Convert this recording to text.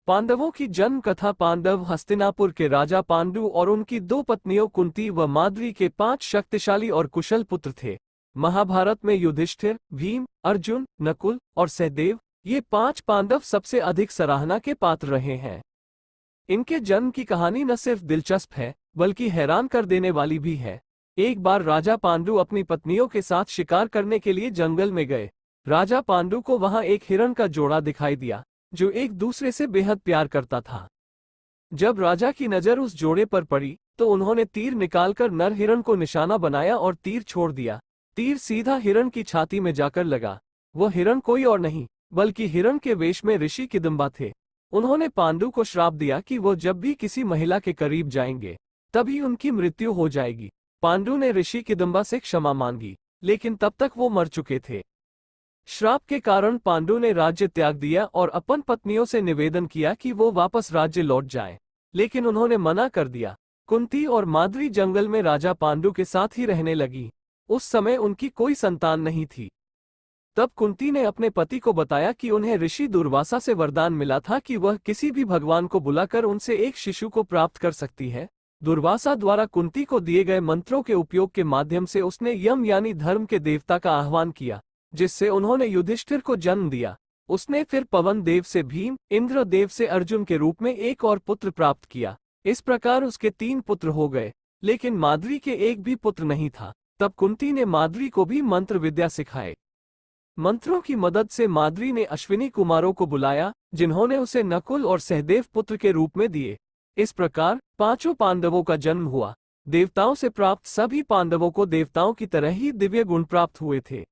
पांडवों की जन्म कथा। पांडव हस्तिनापुर के राजा पांडु और उनकी दो पत्नियों कुंती व माद्री के 5 शक्तिशाली और कुशल पुत्र थे। महाभारत में युधिष्ठिर, भीम, अर्जुन, नकुल और सहदेव, ये 5 पांडव सबसे अधिक सराहना के पात्र रहे हैं। इनके जन्म की कहानी न सिर्फ दिलचस्प है बल्कि हैरान कर देने वाली भी है। एक बार राजा पांडु अपनी पत्नियों के साथ शिकार करने के लिए जंगल में गए। राजा पांडु को वहां एक हिरण का जोड़ा दिखाई दिया जो एक दूसरे से बेहद प्यार करता था। जब राजा की नजर उस जोड़े पर पड़ी तो उन्होंने तीर निकालकर नर हिरण को निशाना बनाया और तीर छोड़ दिया। तीर सीधा हिरण की छाती में जाकर लगा। वह हिरण कोई और नहीं बल्कि हिरण के वेश में ऋषि किदंबा थे। उन्होंने पांडु को श्राप दिया कि वो जब भी किसी महिला के करीब जाएंगे तभी उनकी मृत्यु हो जाएगी। पांडु ने ऋषि किदंबा से क्षमा मांगी, लेकिन तब तक वो मर चुके थे। श्राप के कारण पांडु ने राज्य त्याग दिया और अपन पत्नियों से निवेदन किया कि वो वापस राज्य लौट जाएं, लेकिन उन्होंने मना कर दिया। कुंती और माद्री जंगल में राजा पांडु के साथ ही रहने लगी। उस समय उनकी कोई संतान नहीं थी। तब कुंती ने अपने पति को बताया कि उन्हें ऋषि दुर्वासा से वरदान मिला था कि वह किसी भी भगवान को बुलाकर उनसे एक शिशु को प्राप्त कर सकती है। दुर्वासा द्वारा कुंती को दिए गए मंत्रों के उपयोग के माध्यम से उसने यम यानी धर्म के देवता का आह्वान किया, जिससे उन्होंने युधिष्ठिर को जन्म दिया। उसने फिर पवन देव से भीम, इंद्र देव से अर्जुन के रूप में एक और पुत्र प्राप्त किया। इस प्रकार उसके 3 पुत्र हो गए, लेकिन माद्री के एक भी पुत्र नहीं था। तब कुंती ने माद्री को भी मंत्र विद्या सिखाए। मंत्रों की मदद से माद्री ने अश्विनी कुमारों को बुलाया, जिन्होंने उसे नकुल और सहदेव पुत्र के रूप में दिए। इस प्रकार 5 पांडवों का जन्म हुआ। देवताओं से प्राप्त सभी पांडवों को देवताओं की तरह ही दिव्य गुण प्राप्त हुए थे।